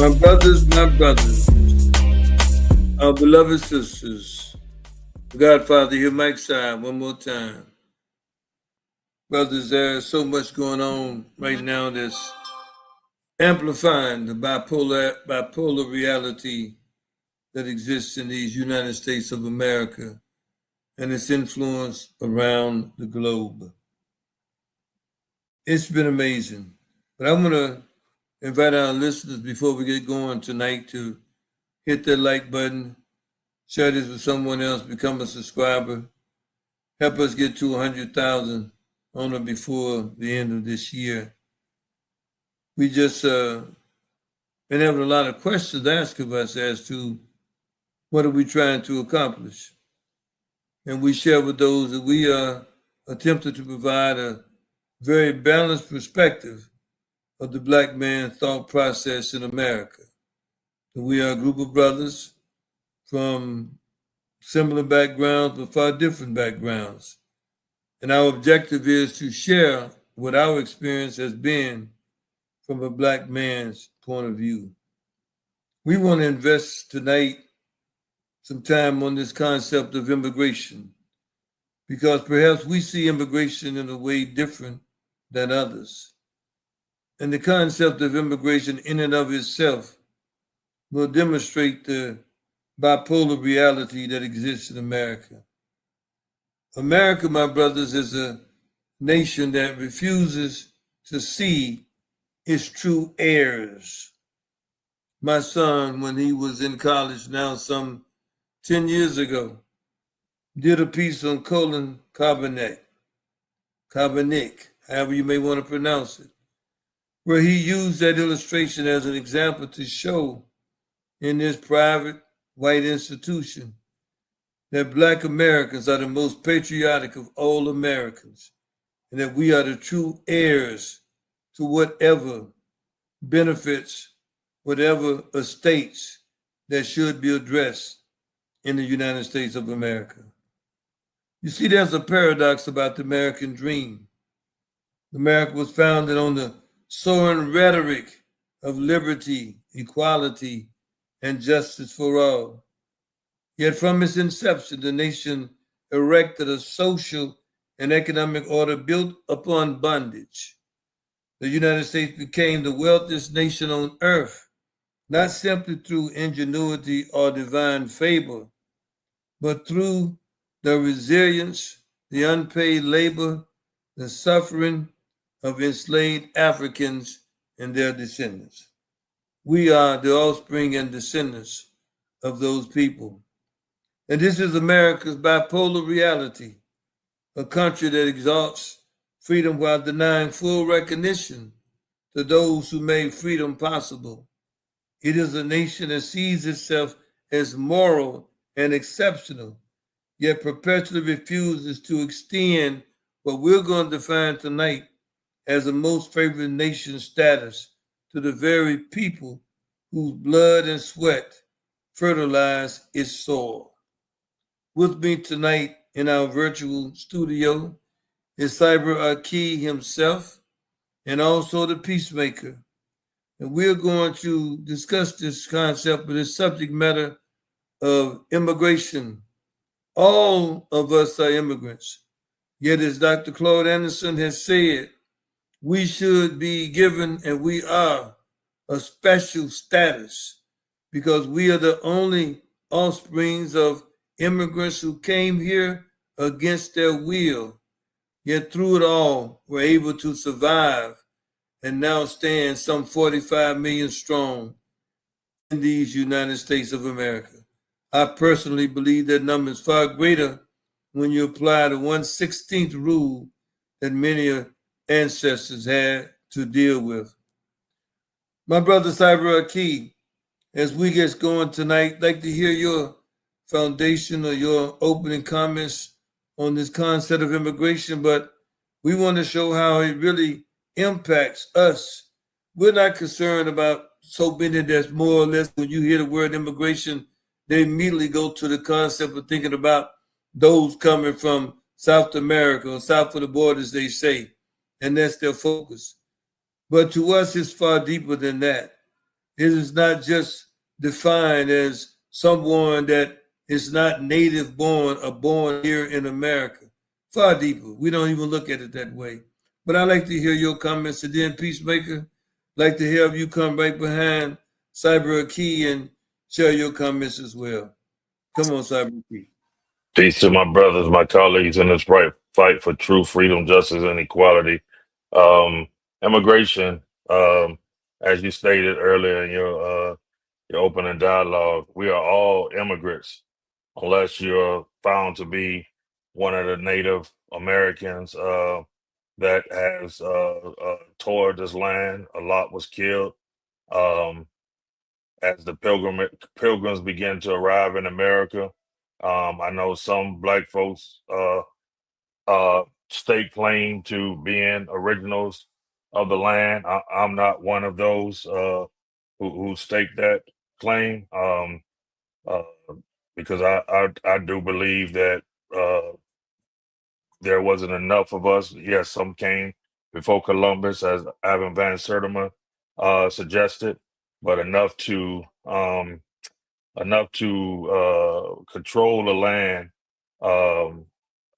My brothers, our beloved sisters, Godfather here, Mike side, one more time. Brothers, there's so much going on right now that's amplifying the bipolar reality that exists in these United States of America and its influence around the globe. It's been amazing. But I'm going to invite our listeners before we get going tonight to hit that like button, share this with someone else, become a subscriber, help us get to 100,000 on or before the end of this year. We just been having a lot of questions asked of us as to what are we trying to accomplish. And we share with those that we are attempting to provide a very balanced perspective of the Black man thought process in America. We are a group of brothers from similar backgrounds, but far different backgrounds. And our objective is to share what our experience has been from a Black man's point of view. We want to invest tonight some time on this concept of immigration, because perhaps we see immigration in a way different than others. And the concept of immigration in and of itself will demonstrate the bipolar reality that exists in America. America, my brothers, is a nation that refuses to see its true heirs. My son, when he was in college now some 10 years ago, did a piece on Colin Kaepernick, however you may want to pronounce it, where he used that illustration as an example to show in this private white institution that Black Americans are the most patriotic of all Americans, and that we are the true heirs to whatever benefits, whatever estates that should be addressed in the United States of America. You see, there's a paradox about the American dream. America was founded on the soaring rhetoric of liberty, equality, and justice for all. Yet from its inception, the nation erected a social and economic order built upon bondage. The United States became the wealthiest nation on earth, not simply through ingenuity or divine favor, but through the resilience, the unpaid labor, the suffering of enslaved Africans and their descendants. We are the offspring and descendants of those people. And this is America's bipolar reality, a country that exalts freedom while denying full recognition to those who made freedom possible. It is a nation that sees itself as moral and exceptional, yet perpetually refuses to extend what we're going to define tonight as a most favored nation status to the very people whose blood and sweat fertilize its soil. With me tonight in our virtual studio is Cyber Aki himself and also the Peacemaker. And we're going to discuss this concept with this subject matter of immigration. All of us are immigrants. Yet as Dr. Claude Anderson has said, we should be given, and we are, a special status because we are the only offsprings of immigrants who came here against their will, yet through it all were able to survive and now stand some 45 million strong in these United States of America. I personally believe that number is far greater when you apply the 1/16th rule that many ancestors had to deal with. My brother Cyber Aki, as we get going tonight, I'd like to hear your foundation or your opening comments on this concept of immigration, but we want to show how it really impacts us. We're not concerned about so many that's more or less, when you hear the word immigration, they immediately go to the concept of thinking about those coming from South America or south of the borders, they say, and that's their focus. But to us, it's far deeper than that. It is not just defined as someone that is not native born or born here in America. Far deeper. We don't even look at it that way. But I like to hear your comments, and then Peacemaker, like to have you come right behind Cyber Key and share your comments as well. Come on, Cyber Key. Peace to my brothers, my colleagues in this bright fight for truth, freedom, justice, and equality. Um, Immigration, as you stated earlier in your opening dialogue, we are all immigrants, unless you're found to be one of the Native Americans that has toured this land. A lot was killed. Um, as the pilgrims begin to arrive in America. I know some black folks stake claim to being originals of the land. I'm not one of those who stake that claim, uh, because I do believe that there wasn't enough of us. Yes, some came before Columbus, as Ivan Van Sertima suggested, but enough to control the land. Um,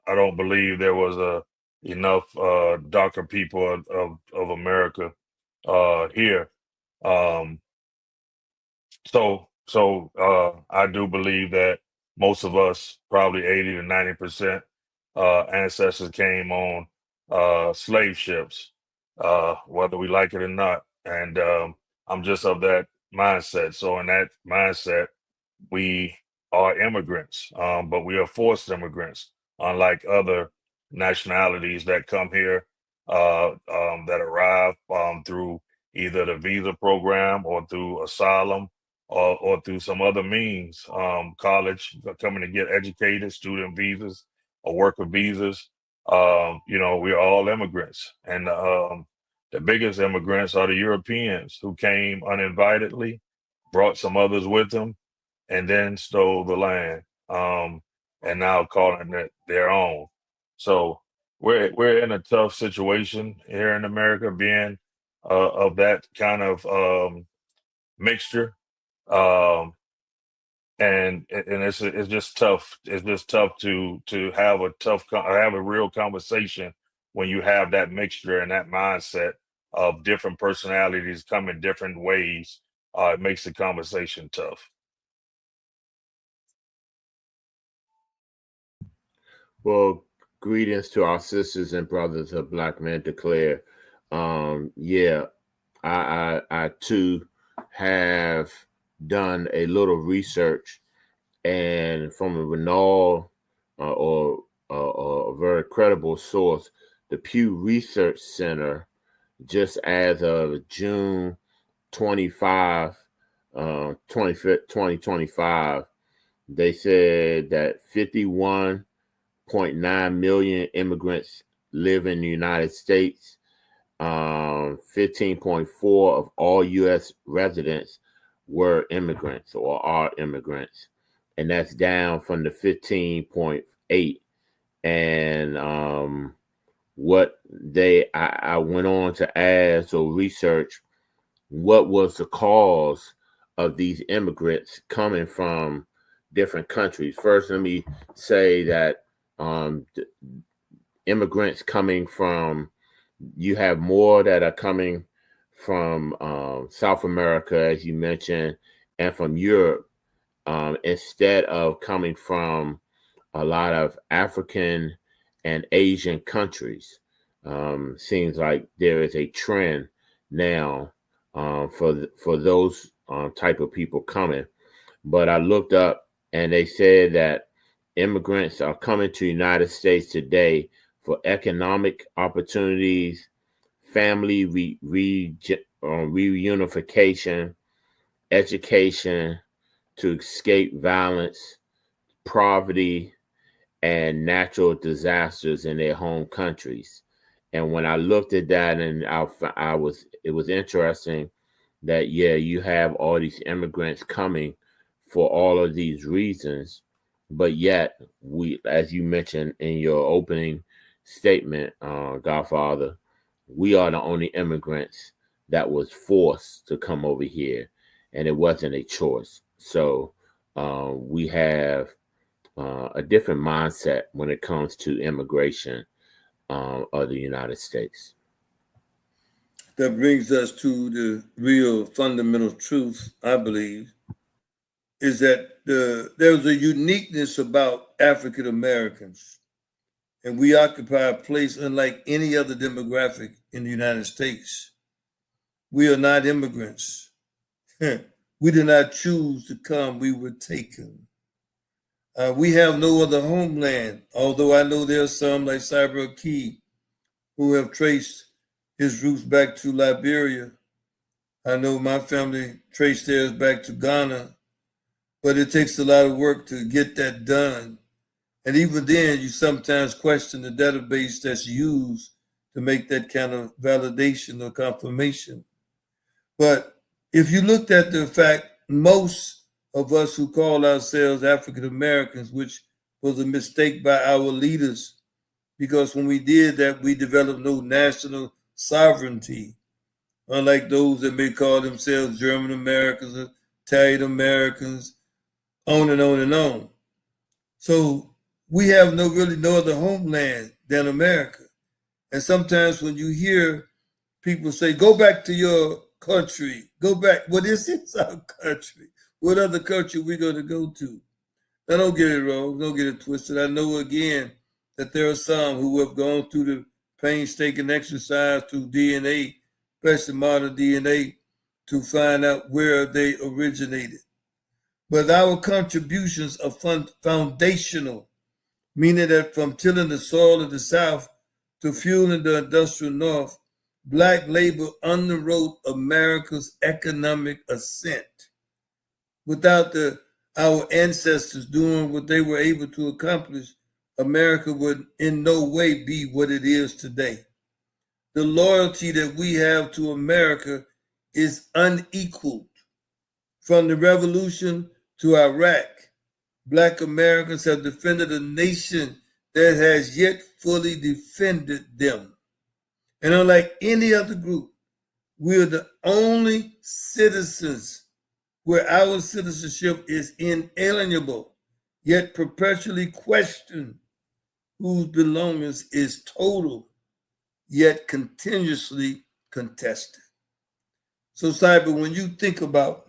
I don't believe there was enough darker people of America here. Um, so I do believe that most of us, probably 80 to 90%, ancestors came on slave ships, whether we like it or not. And I'm just of that mindset. So in that mindset, we are immigrants, but we are forced immigrants, unlike other nationalities that come here, that arrive through either the visa program or through asylum or through some other means, college, coming to get educated, student visas or worker visas. We're all immigrants. And the biggest immigrants are the Europeans who came uninvitedly, brought some others with them, and then stole the land, and now calling it their own. So we're in a tough situation here in America, being of that kind of mixture, um, and it's just tough. It's just tough to have have a real conversation when you have that mixture and that mindset of different personalities coming different ways. It makes the conversation tough. Well, greetings to our sisters and brothers of Black Men Declare. Yeah, I too have done a little research, and from a renowned or a very credible source, the Pew Research Center, just as of June 25, 2025, they said that 51.9 million immigrants live in the United States. 15.4 of all U.S. residents were immigrants or are immigrants, and that's down from the 15.8. And what I went on to ask or research what was the cause of these immigrants coming from different countries. First, let me say that immigrants coming from, you have more that are coming from South America, as you mentioned, and from Europe, instead of coming from a lot of African and Asian countries. Seems like there is a trend now for those type of people coming. But I looked up and they said that immigrants are coming to the United States today for economic opportunities, family reunification, education, to escape violence, poverty, and natural disasters in their home countries. And when I looked at that, and it was interesting that, yeah, you have all these immigrants coming for all of these reasons, but yet we, as you mentioned in your opening statement, Godfather, we are the only immigrants that was forced to come over here. and it wasn't a choice. So we have a different mindset when it comes to immigration of the United States. That brings us to the real fundamental truth, I believe, is that there's a uniqueness about African Americans, and we occupy a place unlike any other demographic in the United States. We are not immigrants. We did not choose to come, we were taken. We have no other homeland, although I know there are some like Cyber Key who have traced his roots back to Liberia. I know my family traced theirs back to Ghana, but it takes a lot of work to get that done. And even then, you sometimes question the database that's used to make that kind of validation or confirmation. But if you looked at the fact, most of us who call ourselves African Americans, which was a mistake by our leaders, because when we did that, we developed no national sovereignty, unlike those that may call themselves German Americans, Italian Americans, on and on and on. So we have no other homeland than America. And sometimes when you hear people say, go back to your country, go back, well, this is our country. What other country are we going to go to? Now, don't get it wrong, don't get it twisted. I know, again, that there are some who have gone through the painstaking exercise through DNA, especially modern DNA, to find out where they originated. But our contributions are foundational, meaning that from tilling the soil of the South to fueling the industrial North, Black labor underwrote America's economic ascent. Without our ancestors doing what they were able to accomplish, America would in no way be what it is today. The loyalty that we have to America is unequaled. From the revolution to Iraq, Black Americans have defended a nation that has yet fully defended them. And unlike any other group, we are the only citizens where our citizenship is inalienable, yet perpetually questioned, whose belongings is total, yet continuously contested. So, Cyber, when you think about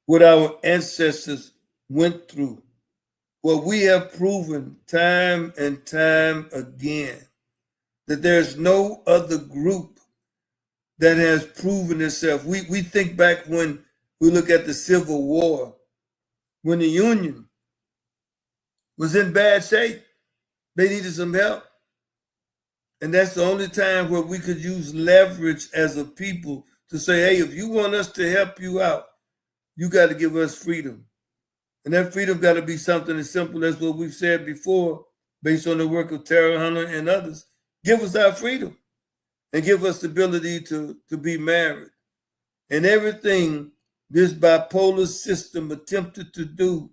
what our ancestors went through, what we have proven time and time again, that there's no other group that has proven itself. We think back when we look at the Civil War, when the Union was in bad shape. They needed some help. And that's the only time where we could use leverage as a people to say, hey, if you want us to help you out, you got to give us freedom. And that freedom got to be something as simple as what we've said before, based on the work of Tara Hunter and others. Give us our freedom and give us the ability to be married. And everything this bipolar system attempted to do,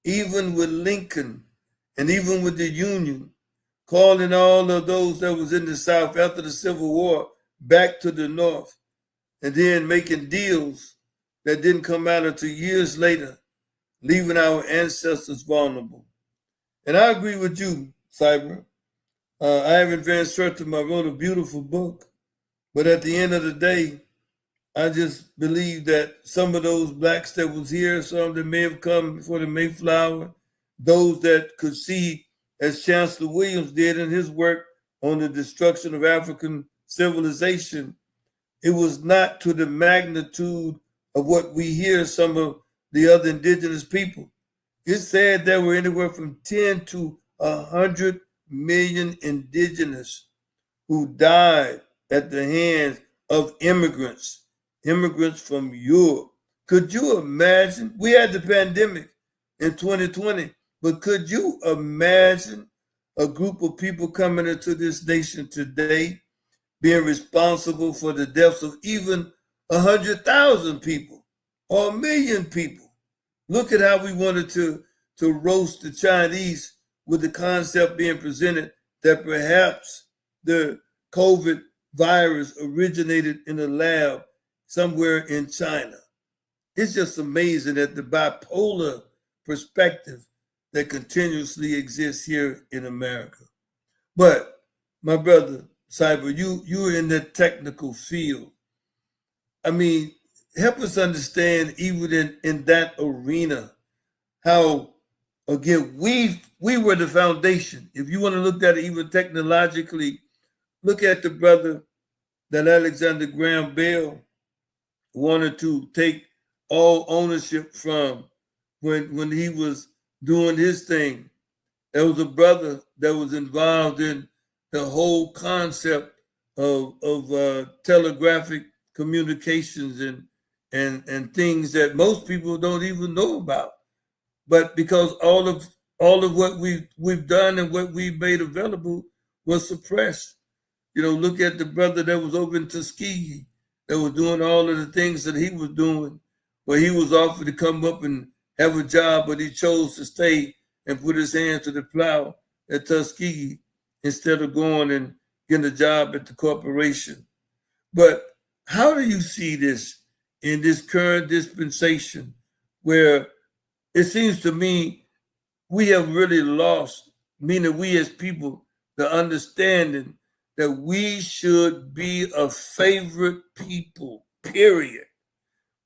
even with Lincoln and even with the Union, calling all of those that was in the South after the Civil War back to the North, and then making deals that didn't come out until years later, leaving our ancestors vulnerable. And I agree with you, Cyber. Ivan Van Sertima wrote a beautiful book, but at the end of the day, I just believe that some of those blacks that was here, some that may have come before the Mayflower, those that could see, as Chancellor Williams did in his work on the destruction of African civilization, it was not to the magnitude of what we hear some of the other indigenous people. It said there were anywhere from 10 to 100 million indigenous who died at the hands of immigrants from Europe. Could you imagine? We had the pandemic in 2020, but could you imagine a group of people coming into this nation today being responsible for the deaths of even 100,000 people or 1 million people? Look at how we wanted to roast the Chinese with the concept being presented that perhaps the COVID virus originated in a lab somewhere in China. it's just amazing at the bipolar perspective that continuously exists here in America. But my brother Cyber, you're in the technical field. I mean, help us understand even in that arena how again we were the foundation. If you want to look at it even technologically, look at the brother that Alexander Graham Bell wanted to take all ownership from when he was doing his thing. There was a brother that was involved in the whole concept of telegraphic communications and things that most people don't even know about. But because all of what we've done and what we've made available was suppressed. You know, look at the brother that was over in Tuskegee that was doing all of the things that he was doing, where he was offered to come up and have a job, but he chose to stay and put his hand to the plow at Tuskegee instead of going and getting a job at the corporation. But how do you see this in this current dispensation where it seems to me we have really lost, meaning we as people, the understanding that we should be a favorite people, period.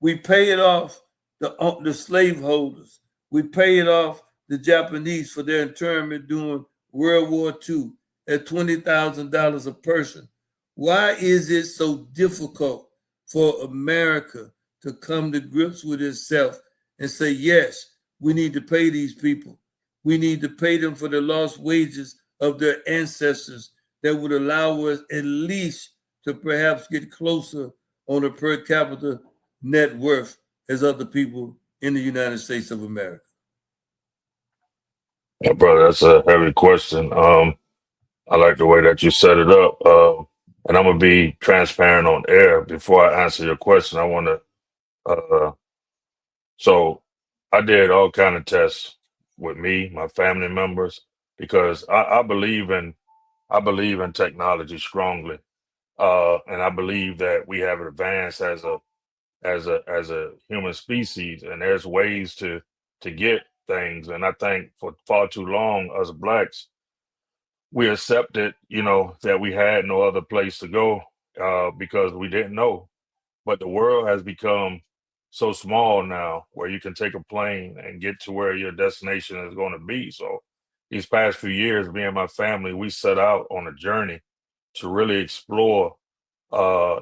We pay it off the slaveholders. We pay it off the Japanese for their internment during World War II at $20,000 a person. Why is it so difficult for America to come to grips with itself and say, yes, we need to pay these people. We need to pay them for the lost wages of their ancestors that would allow us at least to perhaps get closer on a per capita net worth as other people in the United States of America. Yeah, brother, that's a heavy question. I like the way that you set it up. And I'm gonna be transparent on air. Before I answer your question, I want to. So I did all kind of tests with me, my family members, because I believe in technology strongly, and I believe that we have advanced as a human species, and there's ways to get things. And I think for far too long, us blacks, we accepted, that we had no other place to go because we didn't know. But the world has become so small now where you can take a plane and get to where your destination is going to be. So these past few years, me and my family, we set out on a journey to really explore where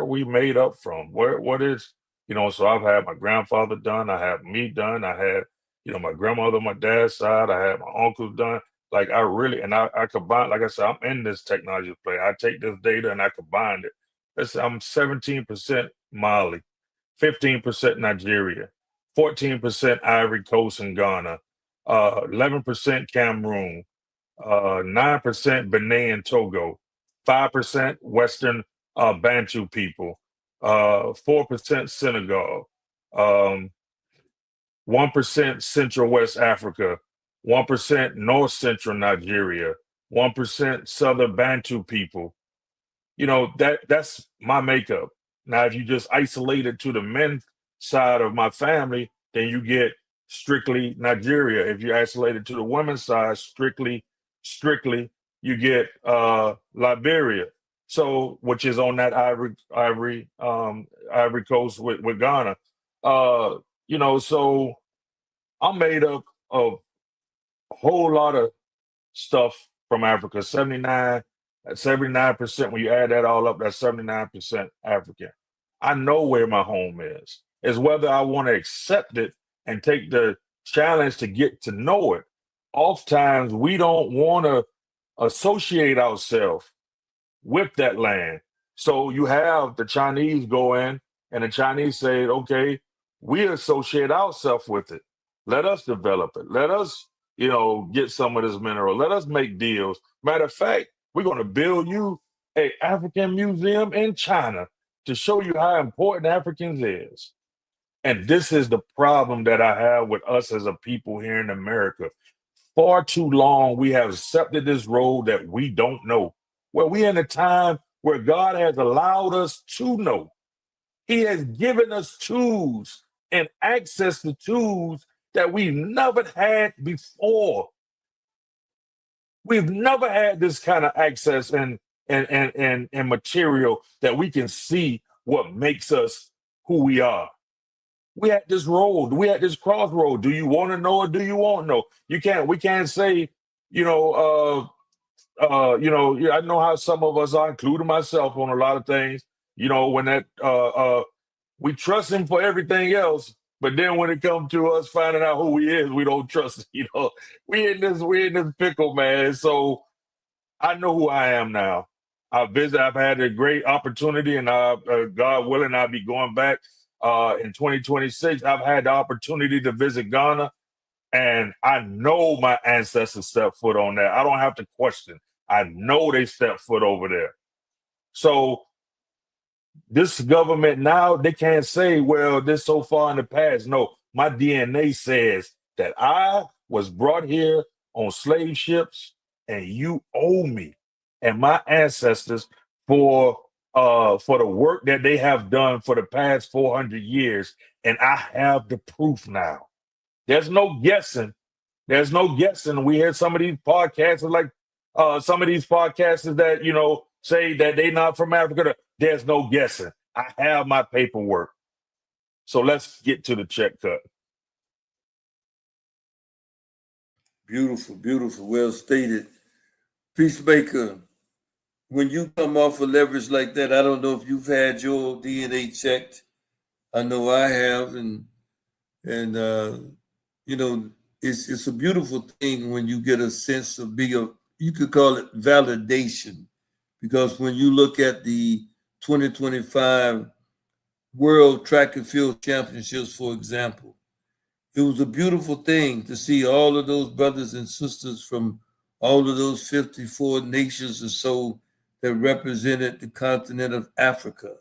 we made up from, what is, so I've had my grandfather done, I have me done, I had, my grandmother on my dad's side, I had my uncles done. Like I really, and I combine, like I said, I'm in this technology play. I take this data and I combine it. I'm 17% Mali, 15% Nigeria, 14% Ivory Coast and Ghana, 11% Cameroon, 9% Benin and Togo, 5% Western Bantu people, 4% Senegal, 1% Central West Africa, 1% North Central Nigeria, 1% Southern Bantu people. That's my makeup. Now, if you just isolate it to the men side of my family, then you get strictly Nigeria. If you isolate it to the women's side, strictly, you get Liberia. So, which is on that Ivory Coast with Ghana. So I'm made up of a whole lot of stuff from Africa. 79%. When you add that all up, that's 79% African. I know where my home is. It's whether I want to accept it and take the challenge to get to know it. Oftentimes, we don't want to associate ourselves with that land. So you have the Chinese go in, and the Chinese say, okay, we associate ourselves with it. Let us develop it. Let us, get some of this mineral. Let us make deals. Matter of fact, we're going to build you a African museum in China to show you how important Africans is. And this is the problem that I have with us as a people here in America. Far too long, we have accepted this road that we don't know. Well, we're in a time where God has allowed us to know. He has given us tools and access to tools that we've never had before. We've never had this kind of access and material that we can see what makes us who we are. We at this road, we at this crossroad. Do you want to know or do you want to know? We can't say, yeah, I know how some of us are, including myself, on a lot of things. When we trust him for everything else, but then when it comes to us finding out who he is, we don't trust. We in this pickle, man. So I know who I am now. I've had a great opportunity, and God willing, I'll be going back in 2026. I've had the opportunity to visit Ghana, and I know my ancestors stepped foot on that. I don't have to question. I know they stepped foot over there. So this government now, they can't say, well, this so far in the past. No, my DNA says that I was brought here on slave ships, and you owe me and my ancestors for the work that they have done for the past 400 years. And I have the proof now. There's no guessing. There's no guessing. We hear some of these podcasters, like some of these podcasters that, say that they not from Africa. There's no guessing. I have my paperwork. So let's get to the check cut. Beautiful, beautiful. Well stated. Peacemaker, when you come off a leverage like that, I don't know if you've had your DNA checked. I know I have, and it's a beautiful thing when you get a sense of you could call it validation, because when you look at the 2025 World Track and Field Championships, for example, it was a beautiful thing to see all of those brothers and sisters from all of those 54 nations or so that represented the continent of Africa,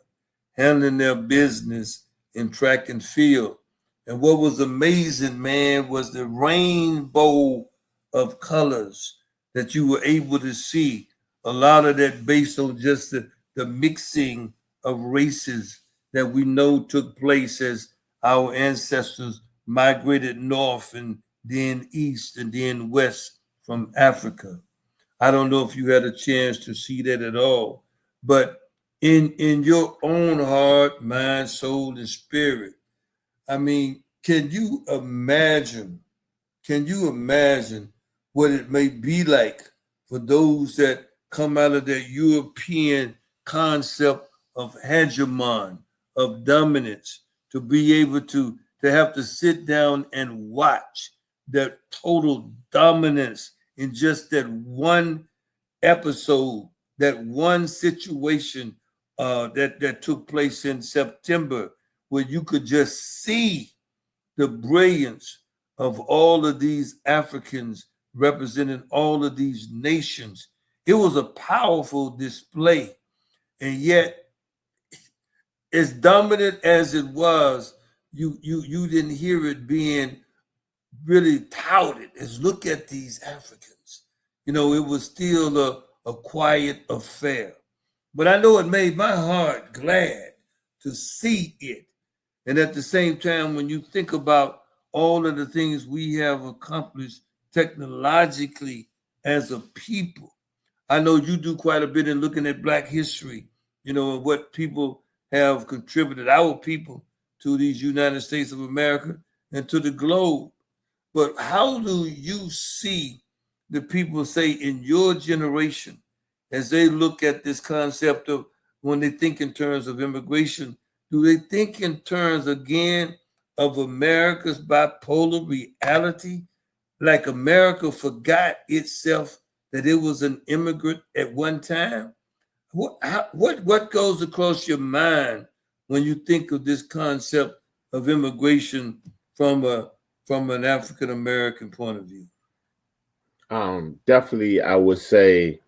handling their business in track and field. And what was amazing, man, was the rainbow of colors that you were able to see. A lot of that based on just the mixing of races that we know took place as our ancestors migrated north and then east and then west from Africa. I don't know if you had a chance to see that at all, but in your own heart, mind, soul, and spirit, I mean, can you imagine what it may be like for those that come out of that European concept of hegemon, of dominance, to be able to have to sit down and watch that total dominance in just that one episode, that one situation that took place in September, where you could just see the brilliance of all of these Africans representing all of these nations. It was a powerful display. And yet, as dominant as it was, you didn't hear it being really touted as, look at these Africans. It was still a quiet affair. But I know it made my heart glad to see it. And at the same time, when you think about all of the things we have accomplished technologically as a people, I know you do quite a bit in looking at Black history, and what people have contributed, our people, to these United States of America and to the globe. But how do you see the people, say, in your generation, as they look at this concept of, when they think in terms of immigration, do they think in terms, again, of America's bipolar reality? Like America forgot itself that it was an immigrant at one time? What goes across your mind when you think of this concept of immigration from an African American point of view? Definitely, I would say,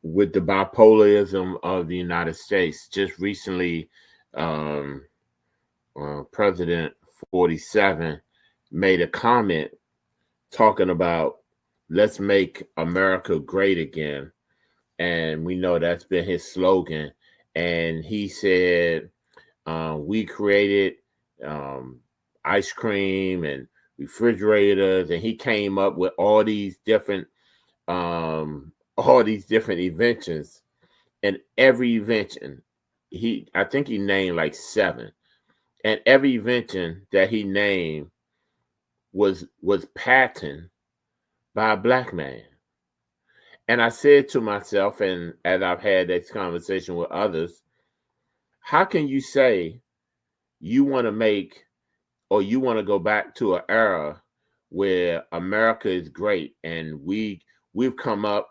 with the bipolarism of the United States, just recently, President 47 made a comment talking about, let's make America great again. And we know that's been his slogan. And he said, We created ice cream and refrigerators, and he came up with all these different inventions. And every invention, I think he named like 7. And every invention that he named was patented by a black man. And I said to myself, and as I've had this conversation with others, how can you say you want to make, or you want to go back to an era where America is great and we've come up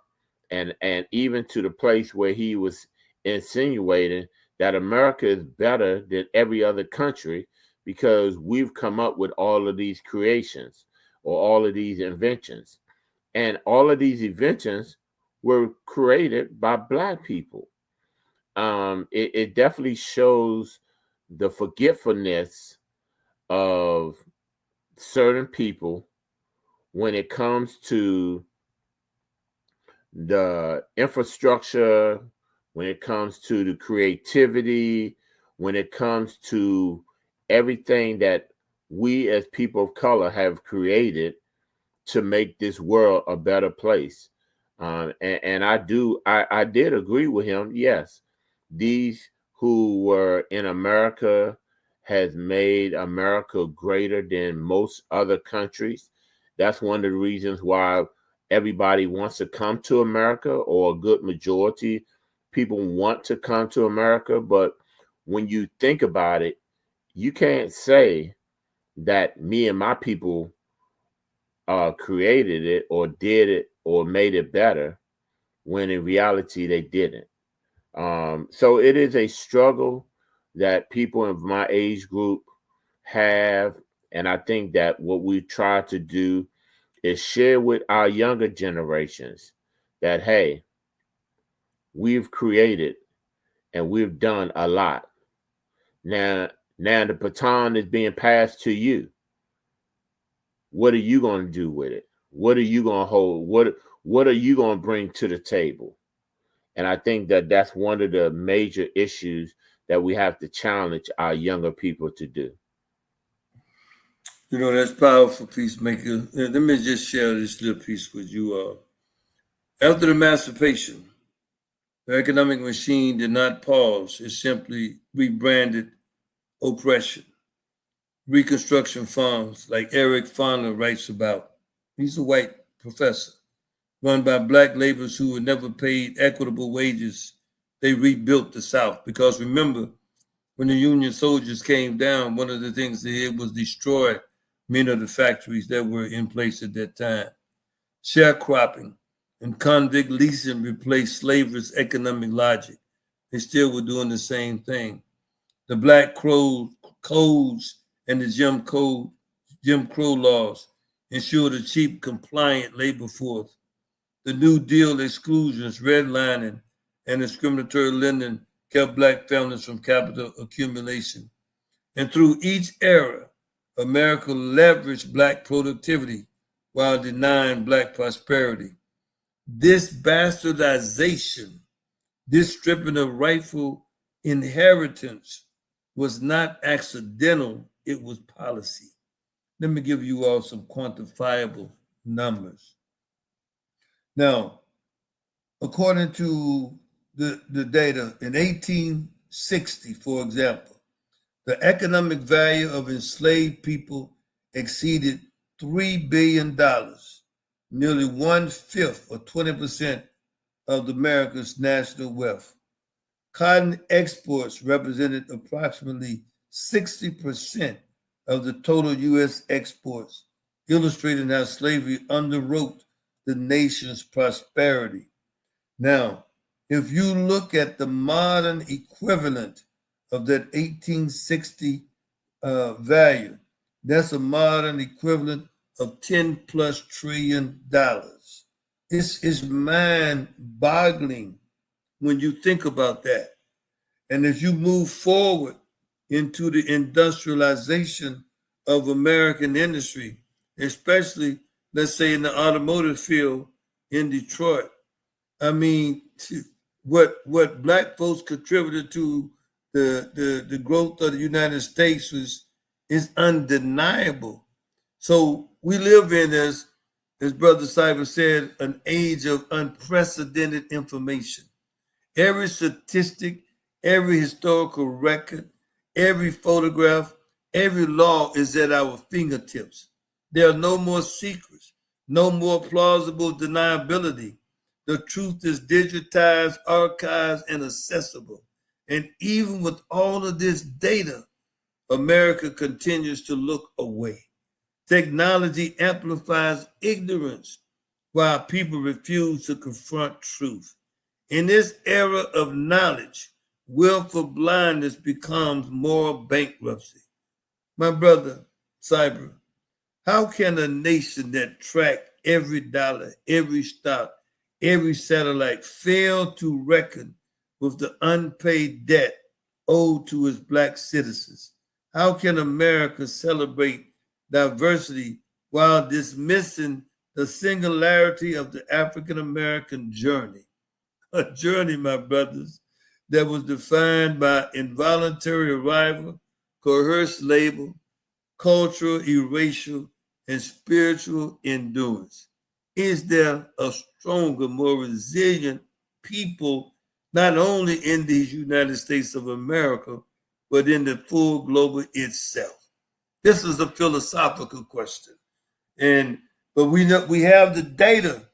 and even to the place where he was insinuating that America is better than every other country because we've come up with all of these creations or all of these inventions. And all of these inventions were created by black people. It definitely shows the forgetfulness of certain people when it comes to the infrastructure, when it comes to the creativity, when it comes to everything that we as people of color have created to make this world a better place. And I did agree with him. Yes, these who were in America has made America greater than most other countries. That's one of the reasons why everybody wants to come to America, or a good majority people want to come to America. But when you think about it, you can't say that me and my people created it or did it or made it better, when in reality they didn't. So it is a struggle that people in my age group have. And I think that what we try to do is share with our younger generations that, hey, we've created and we've done a lot. Now the baton is being passed to you. What are you going to do with it? What are you going to hold? What are you going to bring to the table? And I think that that's one of the major issues that we have to challenge our younger people to do. You know, that's powerful, Peacemaker. Let me just share this little piece with you. After emancipation, the economic machine did not pause. It simply rebranded oppression. Reconstruction funds, like Eric Foner writes about. He's a white professor, run by black laborers who were never paid equitable wages. They rebuilt the South. Because remember, when the Union soldiers came down, one of the things they did was destroy many of the factories that were in place at that time. Sharecropping and convict leasing replaced slavery's economic logic. They still were doing the same thing. The Black Crow codes and the Jim Crow laws ensured a cheap, compliant labor force. The New Deal exclusions, redlining, and discriminatory lending kept black families from capital accumulation. And through each era, America leveraged black productivity while denying black prosperity. This bastardization, this stripping of rightful inheritance was not accidental, it was policy. Let me give you all some quantifiable numbers. Now, according to the data, in 1860, for example, the economic value of enslaved people exceeded $3 billion, nearly 1/5 or 20% of America's national wealth. Cotton exports represented approximately 60% of the total U.S. exports, illustrating how slavery underwrote the nation's prosperity. Now, if you look at the modern equivalent of that 1860 value, that's a modern equivalent of $10+ trillion. It's mind-boggling when you think about that. And as you move forward into the industrialization of American industry, especially, let's say, in the automotive field in Detroit, I mean, what black folks contributed to the growth of the United States is undeniable. So we live in, as Brother Cyber said, an age of unprecedented information. Every statistic, every historical record, every photograph, every law is at our fingertips. There are no more secrets, no more plausible deniability. The truth is digitized, archived, and accessible. And even with all of this data, America continues to look away. Technology amplifies ignorance while people refuse to confront truth. In this era of knowledge, willful blindness becomes moral bankruptcy. My brother, Cyber, how can a nation that tracked every dollar, every stock, every satellite fail to reckon with the unpaid debt owed to its Black citizens? How can America celebrate diversity while dismissing the singularity of the African American journey? A journey, my brothers, that was defined by involuntary arrival, coerced labor, cultural erasure, and spiritual endurance. Is there a stronger, more resilient people, not only in these United States of America, but in the full global itself? This is a philosophical question. But we know we have the data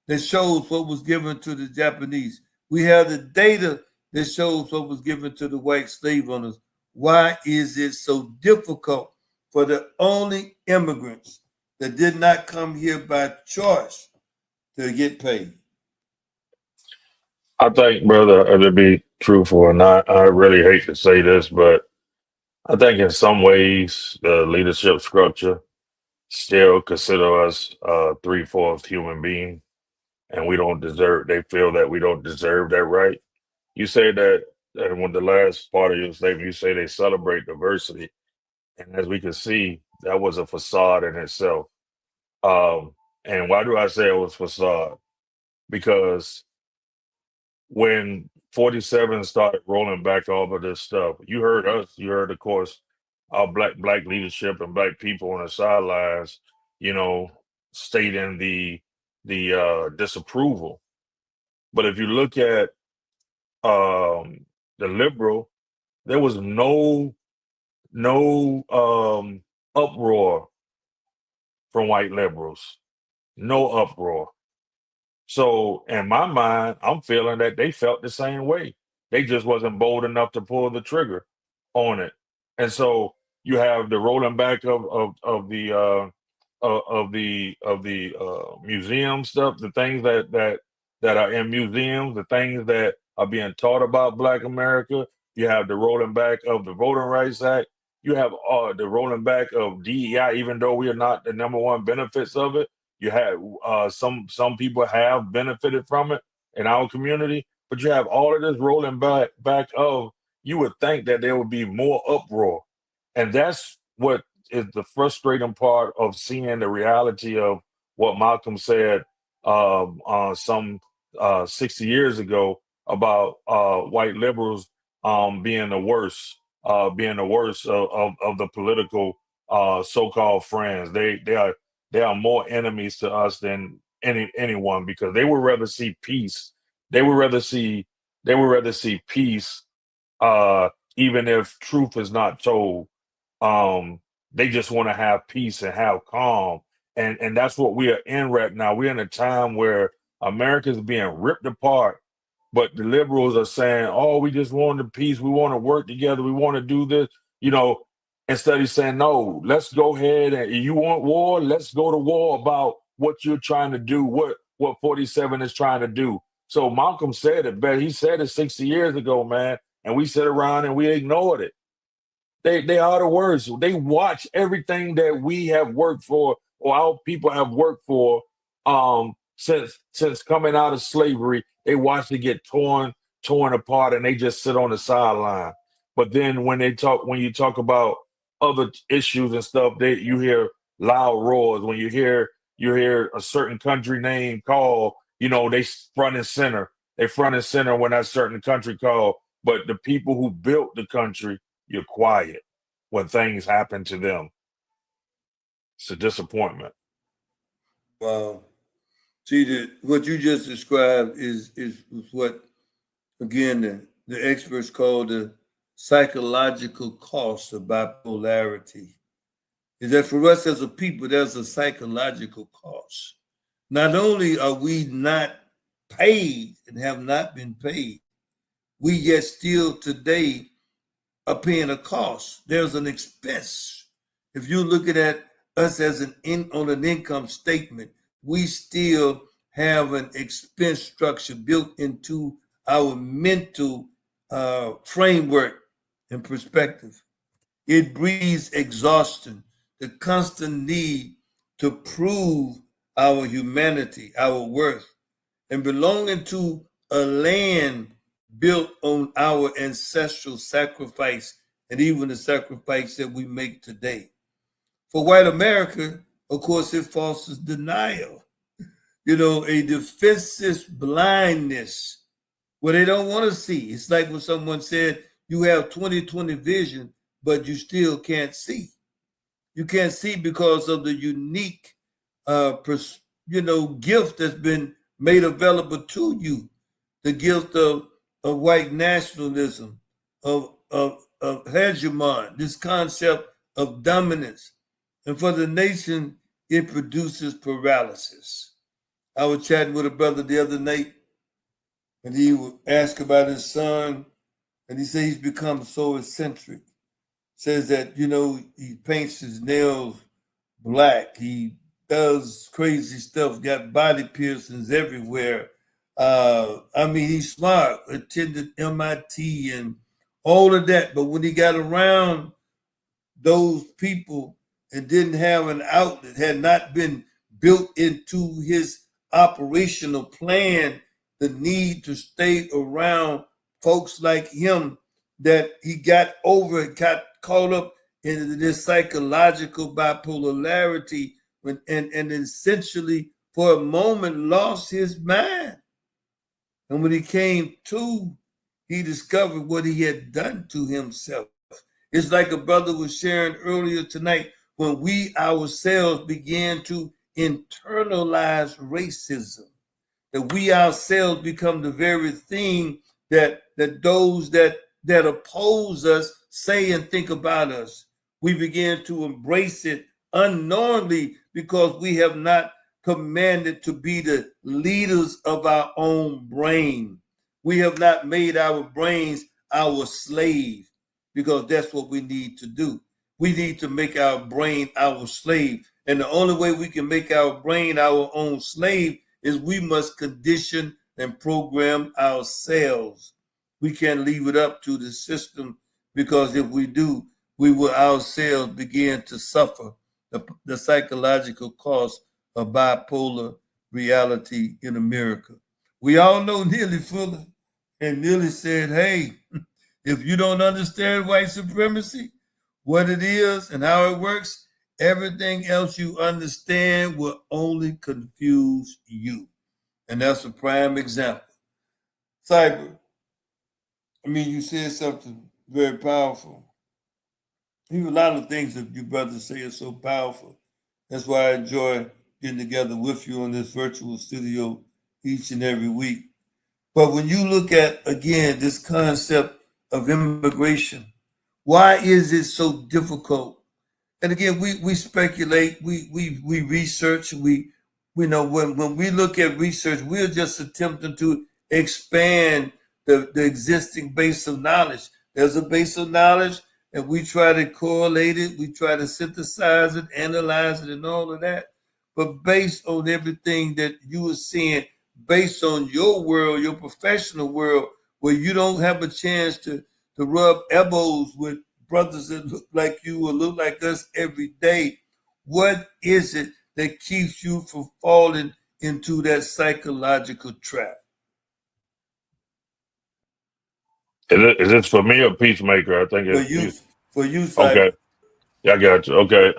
that shows what was given to the Japanese. We have the data that shows what was given to the white slave owners. Why is it so difficult for the only immigrants that did not come here by choice to get paid? I think, brother, to be truthful, and I really hate to say this, but I think in some ways the leadership structure still consider us three-fourths human being, and we don't deserve. They feel that we don't deserve that right. You say that, and when the last part of your statement, you say they celebrate diversity, and as we can see, that was a facade in itself. And why do I say it was facade? Because when 47 started rolling back all of this stuff, you heard us, you heard, of course, our black leadership and black people on the sidelines, you know, stating the disapproval. But if you look at the liberal, there was no uproar from white liberals, no uproar. So in my mind, I'm feeling that they felt the same way. They just wasn't bold enough to pull the trigger on it. And so you have the rolling back of the museum stuff, the things that are in museums, the things that are being taught about Black America. You have the rolling back of the Voting Rights Act. You have the rolling back of DEI, even though we are not the number one benefits of it. You have some people have benefited from it in our community, but you have all of this rolling back of. You would think that there would be more uproar, and that's what is the frustrating part of seeing the reality of what Malcolm said some 60 years ago about white liberals being the worst of the political so-called friends. They are more enemies to us than anyone because they would rather see peace. They would rather see peace, even if truth is not told. They just want to have peace and have calm, and that's what we are in right now. We're in a time where America is being ripped apart, but the liberals are saying, "Oh, we just want the peace. We want to work together. We want to do this." You know, instead of saying, "No, let's go ahead and you want war. Let's go to war about what you're trying to do. What 47 is trying to do." So Malcolm said it, but he said it 60 years ago, man, and we sit around and we ignored it. They are the words. They watch everything that we have worked for, or our people have worked for, since coming out of slavery. They watch it get torn apart, and they just sit on the sideline. But then when you talk about other issues and stuff, you hear loud roars. When you hear a certain country name called, they front and center. They front and center when that certain country called. But the people who built the country, you're quiet when things happen to them. It's a disappointment. Wow. See, what you just described is what, again, the experts call the psychological cost of bipolarity. Is that for us as a people, there's a psychological cost. Not only are we not paid and have not been paid, we yet still today are paying a cost. There's an expense. If you're looking at us as on an income statement, we still have an expense structure built into our mental framework and perspective. It breeds exhaustion, the constant need to prove our humanity, our worth, and belonging to a land built on our ancestral sacrifice and even the sacrifice that we make today. For white America, of course, it fosters denial, a defensive blindness where they don't want to see. It's like when someone said, you have 20/20 vision, but you still can't see. You can't see because of the unique, gift that's been made available to you, the gift of white nationalism, of hegemon, this concept of dominance. And for the nation, it produces paralysis. I was chatting with a brother the other night, and he would ask about his son, and he said he's become so eccentric. Says that, he paints his nails black. He does crazy stuff, got body piercings everywhere. He's smart, attended MIT and all of that. But when he got around those people and didn't have an outlet, had not been built into his operational plan, the need to stay around folks like him, that he got caught up in this psychological bipolarity and essentially for a moment lost his mind. And when he came to, he discovered what he had done to himself. It's like a brother was sharing earlier tonight, when we ourselves began to internalize racism, that we ourselves become the very thing that those that oppose us say and think about us. We begin to embrace it unknowingly because we have not commanded to be the leaders of our own brain. We have not made our brains our slave, because that's what we need to do. We need to make our brain our slave. And the only way we can make our brain our own slave is we must condition and program ourselves. We can't leave it up to the system, because if we do, we will ourselves begin to suffer the psychological cost of bipolar reality in America. We all know Neely Fuller, and Neely said, hey, if you don't understand white supremacy, what it is and how it works, everything else you understand will only confuse you. And that's a prime example. Cyber, you said something very powerful. Even a lot of things that you brothers say are so powerful. That's why I enjoy getting together with you on this virtual studio each and every week. But when you look at, again, this concept of immigration, why is it so difficult? And again, we speculate, we research, we know when we look at research, we're just attempting to expand the existing base of knowledge. There's a base of knowledge, and we try to correlate it, we try to synthesize it, analyze it, and all of that. But based on everything that you are seeing, based on your world, your professional world, where you don't have a chance to rub elbows with brothers that look like you or look like us every day, what is it that keeps you from falling into that psychological trap? Is this for me or Peacemaker? I think For you, okay. Yeah, I got you. Okay.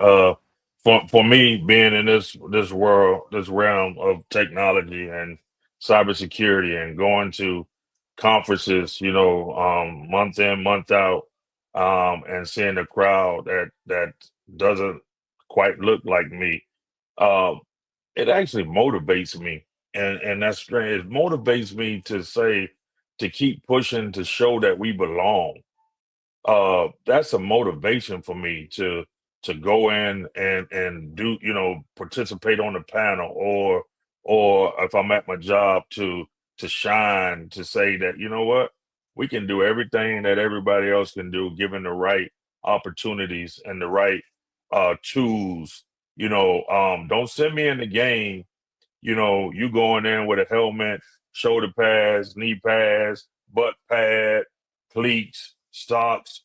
For me, being in this world, this realm of technology and cybersecurity, and going to conferences, month in, month out, and seeing a crowd that doesn't quite look like me, um, it actually motivates me, and that's strange. It motivates me to keep pushing to show that we belong. That's a motivation for me to go in and do, participate on the panel, or if I'm at my job to shine, to say that, you know what, we can do everything that everybody else can do given the right opportunities and the right tools. Don't send me in the game, you going in with a helmet, shoulder pads, knee pads, butt pad, cleats, stocks,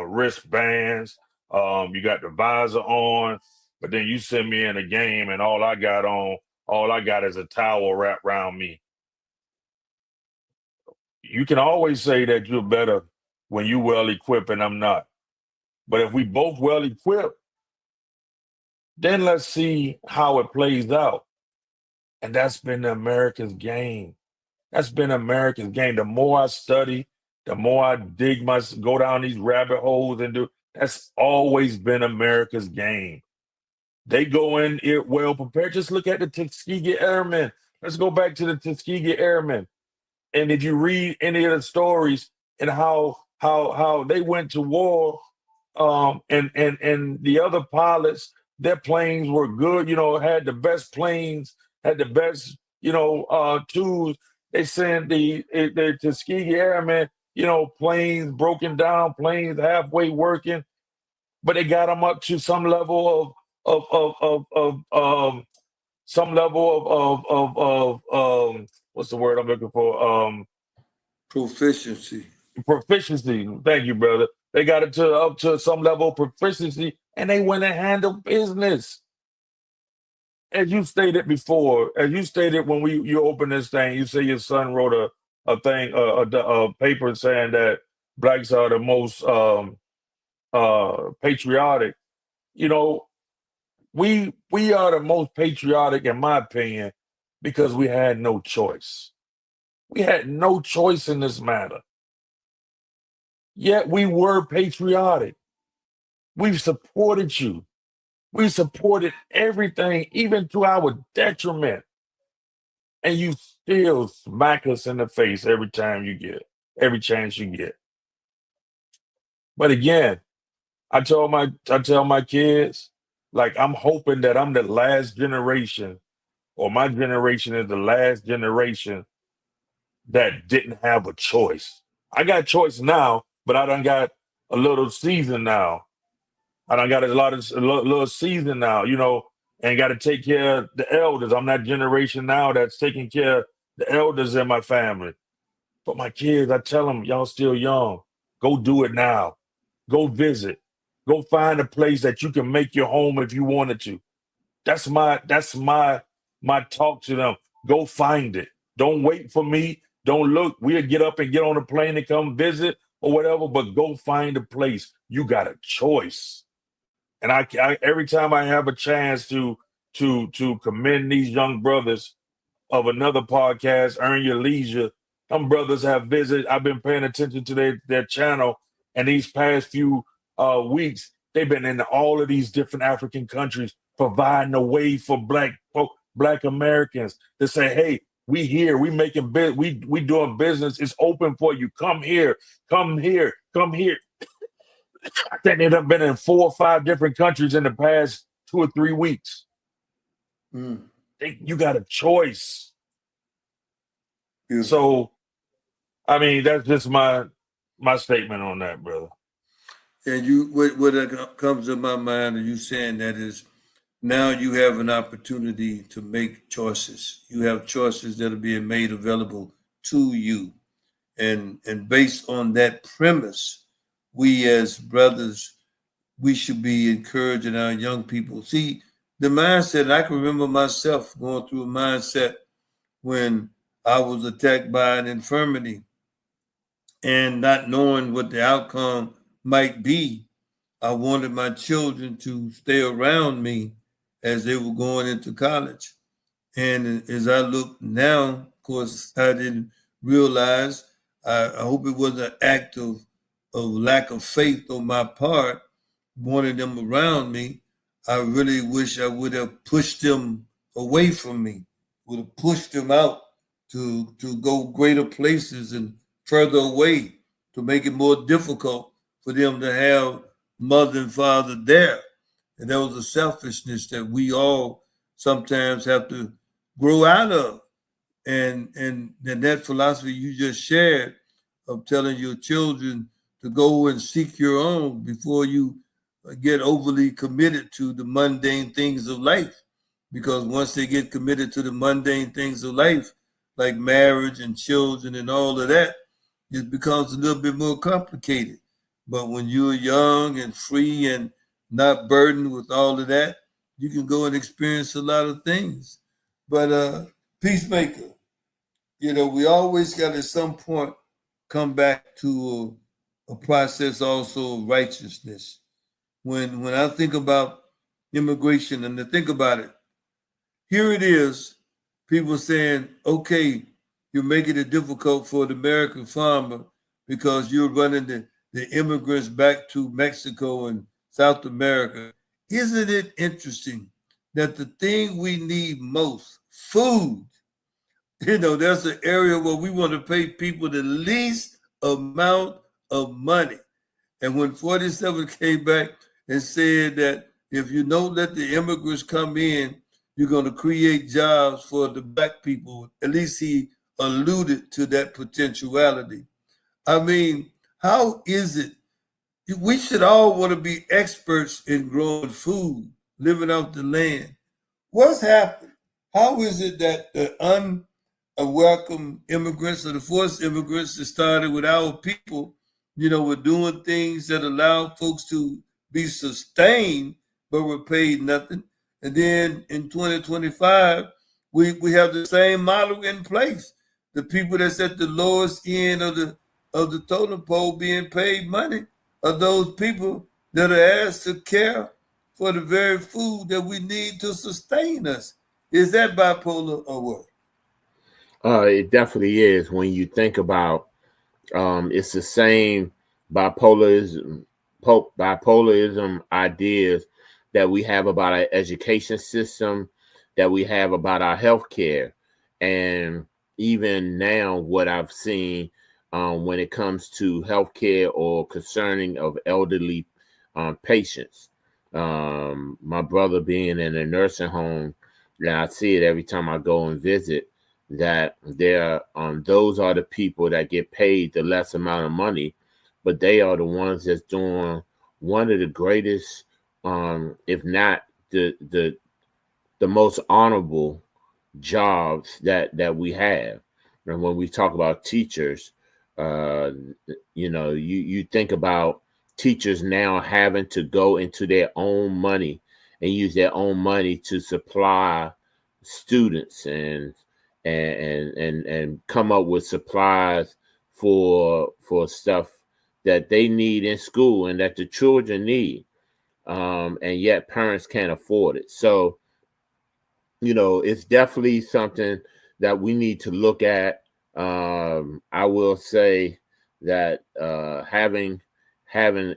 wristbands. You got the visor on, but then you send me in a game, and all I got is a towel wrapped around me. You can always say that you're better when you well equipped and I'm not. But if we both well equipped, then let's see how it plays out. And that's been America's game. That's been America's game. The more I study, the more I go down these rabbit holes and do. That's always been America's game. They go in it well prepared. Just look at the Tuskegee Airmen. Let's go back to the Tuskegee Airmen. And if you read any of the stories and how they went to war, and the other pilots, their planes were good, had the best planes, had the best, tools. They sent the Tuskegee Airmen, planes broken down, planes halfway working, but they got them up to some level of some level of what's the word I'm looking for? Proficiency. Proficiency. Thank you, brother. They got it up to some level of proficiency, and they went and handled business. As you stated before, as you stated when you opened this thing, you say your son wrote a paper saying that blacks are the most patriotic. We are the most patriotic, in my opinion, because we had no choice. We had no choice in this matter. Yet we were patriotic. We've supported you. We supported everything, even to our detriment. And you still smack us in the face every chance you get. But again, I tell my kids, like, I'm hoping that I'm the last generation, or my generation is the last generation that didn't have a choice. I got a choice now, but I done got a little season now. I done got a little season now, and got to take care of the elders. I'm that generation now that's taking care of the elders in my family. But my kids, I tell them, y'all still young. Go do it now. Go visit. Go find a place that you can make your home if you wanted to. That's my talk to them. Go find it. Don't wait for me. Don't look. We'll get up and get on a plane and come visit or whatever, but go find a place. You got a choice. And I every time I have a chance to commend these young brothers of another podcast, Earn Your Leisure, some brothers have visited. I've been paying attention to their channel, and these past few weeks, they've been in all of these different African countries, providing a way for Black Americans to say, hey, we here, we making we doing business. It's open for you. Come here, come here, come here. I think they've been in 4 or 5 different countries in the past 2 or 3 weeks. You got a choice. Yeah. So, I mean, that's just my statement on that, brother. And what comes to my mind, and you saying that, is now you have an opportunity to make choices. You have choices that are being made available to you. And based on that premise, we as brothers, we should be encouraging our young people. See, the mindset, I can remember myself going through a mindset when I was attacked by an infirmity and not knowing what the outcome might be. I wanted my children to stay around me as they were going into college. And as I look now, Of course, I didn't realize. I hope it wasn't an act of lack of faith on my part, wanting them around me. I really wish I would have pushed them away from me, would have pushed them out to go greater places and further away to make it more difficult for them to have mother and father there. And that was a selfishness that we all sometimes have to grow out of. And that philosophy you just shared of telling your children to go and seek your own before you get overly committed to the mundane things of life. Because once they get committed to the mundane things of life, like marriage and children and all of that, it becomes a little bit more complicated. But when you're young and free and not burdened with all of that, you can go and experience a lot of things. But peacemaker, we always got at some point come back to a process also of righteousness. When I think about immigration and to think about it, here it is, people saying, okay, you're making it difficult for the American farmer because you're running the immigrants back to Mexico and South America. Isn't it interesting that the thing we need most, food, that's an area where we want to pay people the least amount of money. And when 47 came back and said that if you don't let the immigrants come in, you're going to create jobs for the black people. At least he alluded to that potentiality. I mean, how is it? We should all want to be experts in growing food, living off the land. What's happened? How is it that the unwelcome immigrants or the forced immigrants that started with our people, were doing things that allowed folks to be sustained, but were paid nothing? And then in 2025, we have the same model in place. The people that's at the lowest end of the totem pole being paid money are those people that are asked to care for the very food that we need to sustain us. Is that bipolar or what? It definitely is. When you think about, it's the same bipolarism ideas that we have about our education system, that we have about our healthcare, and even now, what I've seen when it comes to healthcare or concerning of elderly patients. My brother being in a nursing home, and I see it every time I go and visit, that those are the people that get paid the less amount of money, but they are the ones that's doing one of the greatest, if not the most honorable jobs that we have. And when we talk about teachers, you think about teachers now having to go into their own money and use their own money to supply students and come up with supplies for stuff that they need in school and that the children need, and yet parents can't afford it. So it's definitely something that we need to look at. I will say that having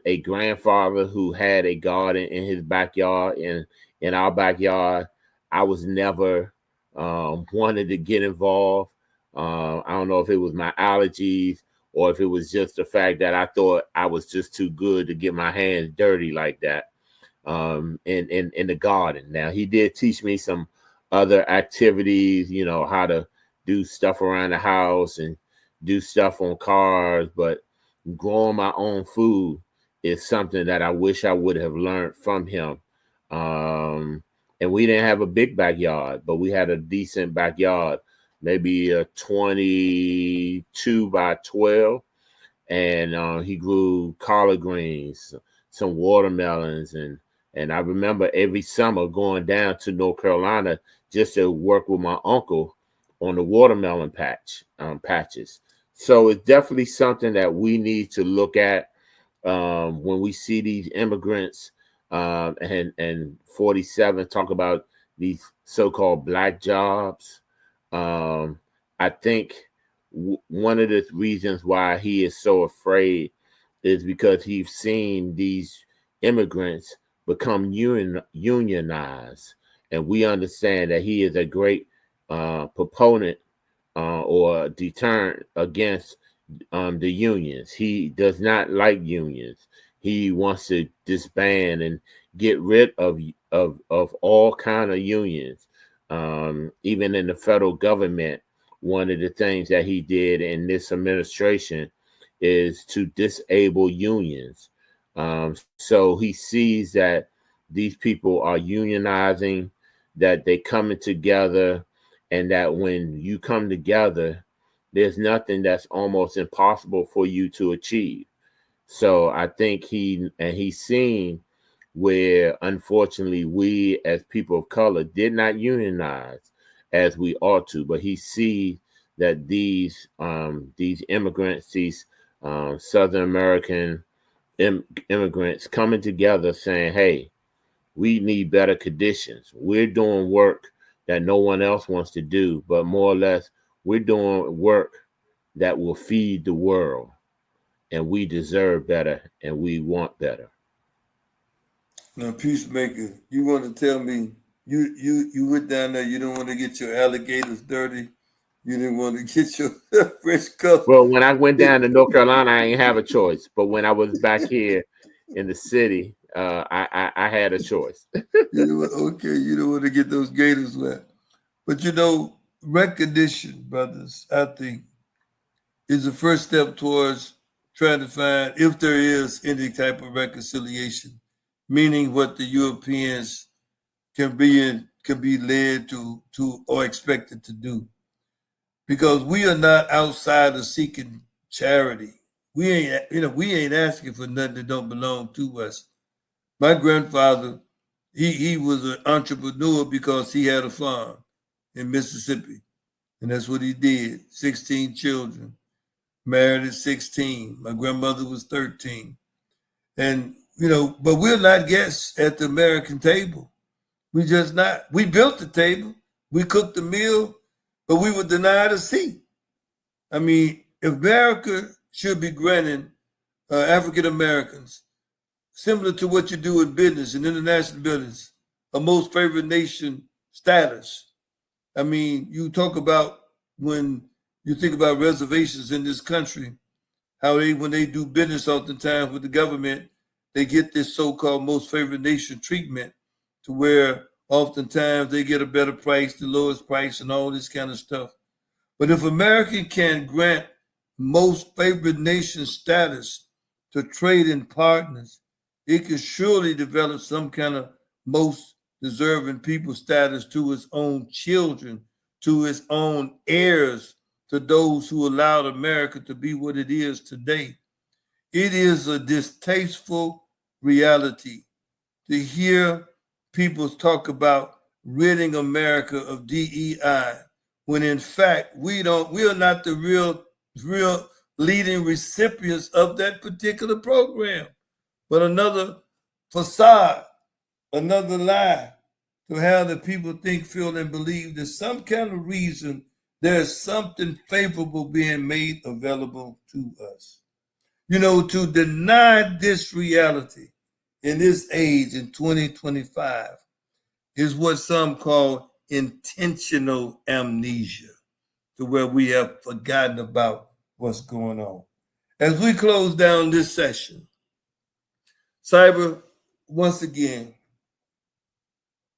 a grandfather who had a garden in his backyard, in our backyard, I was never wanted to get involved. I don't know if it was my allergies or if it was just the fact that I thought I was just too good to get my hands dirty like that in the garden. Now, he did teach me some other activities, how to do stuff around the house and do stuff on cars, but growing my own food is something that I wish I would have learned from him. And we didn't have a big backyard, but we had a decent backyard, maybe a 22 by 12. And he grew collard greens, some watermelons, and I remember every summer going down to North Carolina just to work with my uncle on the watermelon patches. So it's definitely something that we need to look at when we see these immigrants and 47 talk about these so-called black jobs. I think one of the reasons why he is so afraid is because he's seen these immigrants become unionized. And we understand that he is a great proponent or deterrent against the unions. He does not like unions. He wants to disband and get rid of all kind of unions. Even in the federal government, one of the things that he did in this administration is to disable unions. So he sees that these people are unionizing, that they coming together, and that when you come together, there's nothing that's almost impossible for you to achieve. So I think he's seen where, unfortunately, we as people of color did not unionize as we ought to, but he sees that these immigrants, these Southern American immigrants coming together saying, hey, we need better conditions. We're doing work that no one else wants to do, but more or less we're doing work that will feed the world, and we deserve better and we want better. Now, Peacemaker, you want to tell me you went down there, you don't want to get your alligators dirty, you didn't want to get your fresh cup. Well, when I went down to North Carolina, I ain't have a choice. But when I was back here in the city, I had a choice. Okay, you don't want to get those gators wet. But recognition, brothers, I think, is the first step towards trying to find if there is any type of reconciliation, meaning what the Europeans can be led to or expected to do. Because we are not outsiders seeking charity. We ain't asking for nothing that don't belong to us. My grandfather, he was an entrepreneur because he had a farm in Mississippi. And that's what he did. 16 children, married at 16. My grandmother was 13. And, but we're not guests at the American table. We just not. We built the table. We cooked the meal, but we were denied a seat. I mean, if America should be granting African Americans, similar to what you do in business and international business, a most favored nation status. I mean, you talk about when you think about reservations in this country, how when they do business oftentimes with the government, they get this so-called most favored nation treatment to where oftentimes they get a better price, the lowest price, and all this kind of stuff. But if America can grant most favored nation status to trading partners, it can surely develop some kind of most deserving people status to its own children, to its own heirs, to those who allowed America to be what it is today. It is a distasteful reality to hear people talk about ridding America of DEI, when in fact we are not the real leading recipients of that particular program, but another facade, another lie to have the people think, feel, and believe that some kind of reason there's something favorable being made available to us. To deny this reality in this age in 2025 is what some call intentional amnesia, to where we have forgotten about what's going on. As we close down this session, Cyber, once again,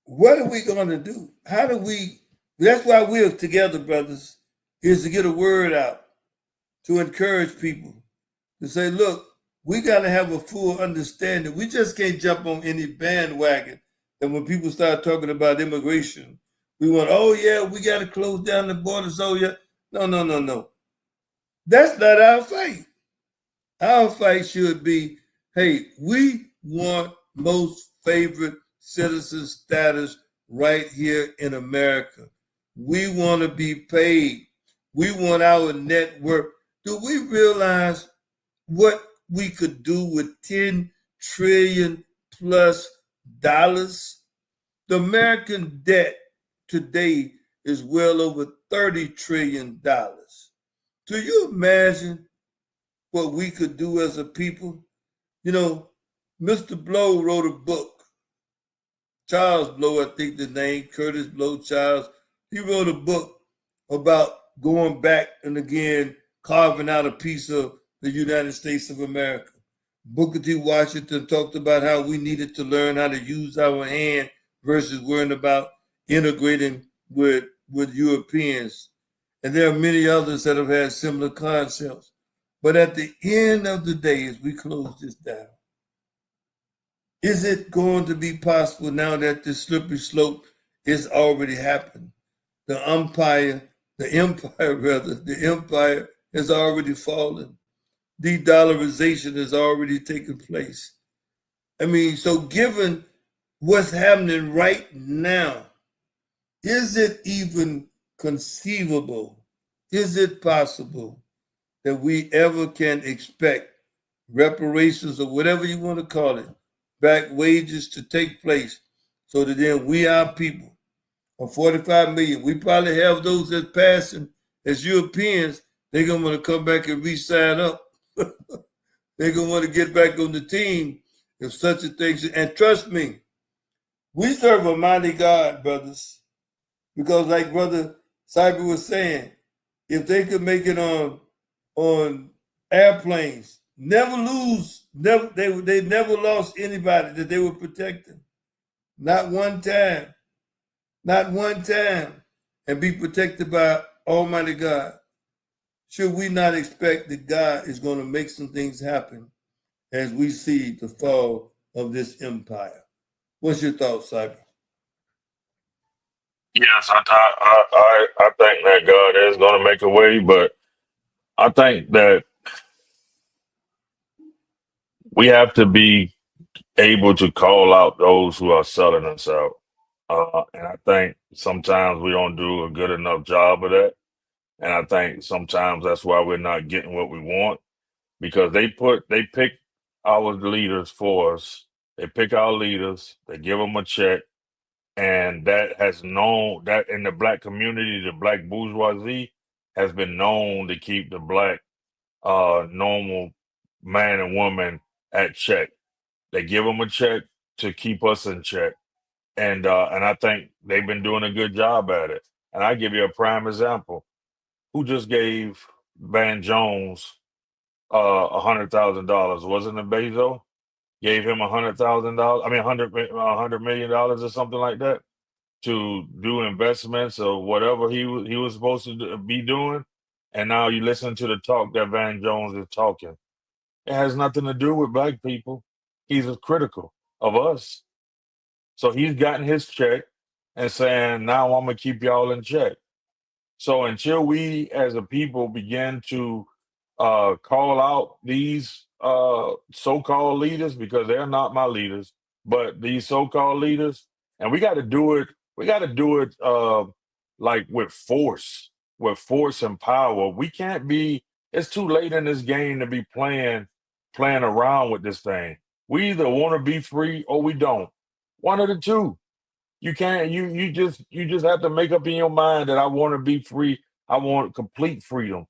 what are we going to do? That's why we're together, brothers, is to get a word out, to encourage people, to say, look, we got to have a full understanding. We just can't jump on any bandwagon. And when people start talking about immigration, we want, oh yeah, we got to close down the borders. Oh yeah. No. That's not our fight. Our fight should be, hey, we want most favored citizen status right here in America. We want to be paid. We want our network. Do we realize what we could do with $10 trillion plus dollars? The American debt today is well over $30 trillion. Do you imagine what we could do as a people? You know, Mr. Blow wrote a book. Charles Blow, I think the name, Curtis Blow Charles. He wrote a book about going back and again carving out a piece of the United States of America. Booker T. Washington talked about how we needed to learn how to use our hand versus worrying about integrating with Europeans. And there are many others that have had similar concepts. But at the end of the day, as we close this down, is it going to be possible now that this slippery slope is already happened? The empire has already fallen. De-dollarization has already taken place. I mean, so given what's happening right now, is it even conceivable? Is it possible that we ever can expect reparations or whatever you want to call it, back wages to take place so that then we, our people, of 45 million, we probably have those that's passing as Europeans, they're going to want to come back and re-sign up. They're going to want to get back on the team if such a thing. And trust me, we serve a mighty God, brothers, because like Brother Cyber was saying, if they could make it on airplanes, never they never lost anybody that they were protecting. Not one time. Not one time. And be protected by Almighty God. Should we not expect that God is going to make some things happen as we see the fall of this empire? What's your thoughts, Cyber? Yes, I think that God is going to make a way, but I think that we have to be able to call out those who are selling us out. And I think sometimes we don't do a good enough job of that. And I think sometimes that's why we're not getting what we want, because they pick our leaders for us. They pick our leaders, they give them a check. And that has known that in the black community, the black bourgeoisie has been known to keep the black normal man and woman at check. They give them a check to keep us in check. And I think they've been doing a good job at it. And I give you a prime example. Who just gave Van Jones $100,000? Wasn't it Bezos? Gave him $100,000. I mean, $100 million or something like that to do investments or whatever he was supposed to be doing. And now you listen to the talk that Van Jones is talking. It has nothing to do with black people. He's critical of us. So he's gotten his check and saying, now I'm going to keep y'all in check. So until we as a people begin to call out these so-called leaders, because they're not my leaders, but these so-called leaders, and we got to do it like with force and power. We can't be, it's too late in this game to be playing around with this thing. We either want to be free or we don't. One of the two. You can't. You just have to make up in your mind that I want to be free. I want complete freedom.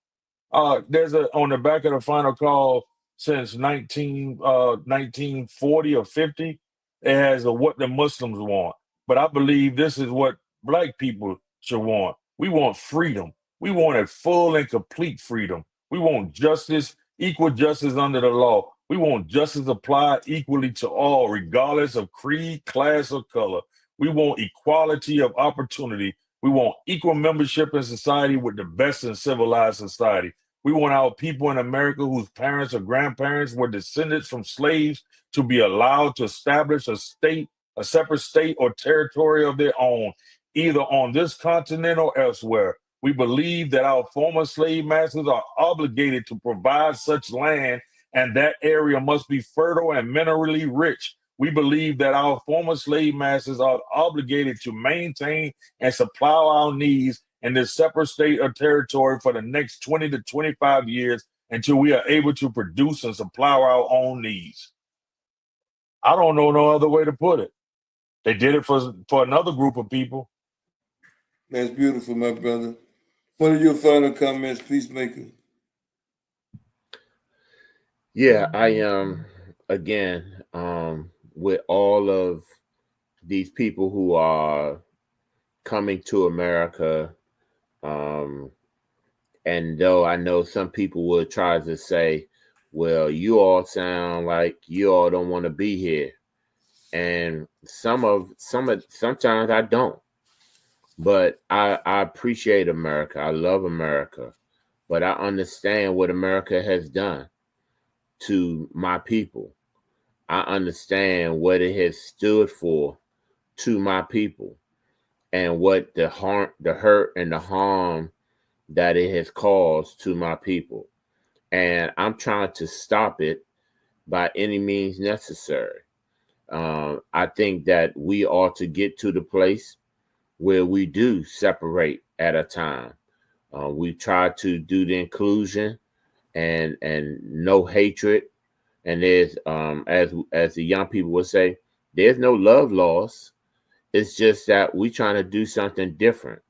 There's a on the back of the final call since 1940 or 50. It has a what the Muslims want, but I believe this is what black people should want. We want freedom. We want a full and complete freedom. We want justice, equal justice under the law. We want justice applied equally to all, regardless of creed, class, or color. We want equality of opportunity. We want equal membership in society with the best in civilized society. We want our people in America whose parents or grandparents were descendants from slaves to be allowed to establish a state, a separate state or territory of their own, either on this continent or elsewhere. We believe that our former slave masters are obligated to provide such land, and that area must be fertile and minerally rich. We believe that our former slave masters are obligated to maintain and supply our needs in this separate state or territory for the next 20 to 25 years until we are able to produce and supply our own needs. I don't know no other way to put it. They did it for another group of people. That's beautiful, my brother. What are your final comments, Peacemaker? Yeah, I am again with all of these people who are coming to America. And though I know some people will try to say, well, you all sound like you all don't want to be here. And sometimes I don't. But I appreciate America. I love America. But I understand what America has done to my people. I understand what it has stood for to my people and what the harm, the hurt, and the harm that it has caused to my people. And I'm trying to stop it by any means necessary. I think that we ought to get to the place where we do separate at a time. We try to do the inclusion and no hatred. And there's as the young people would say, there's no love lost. It's just that we trying to do something different.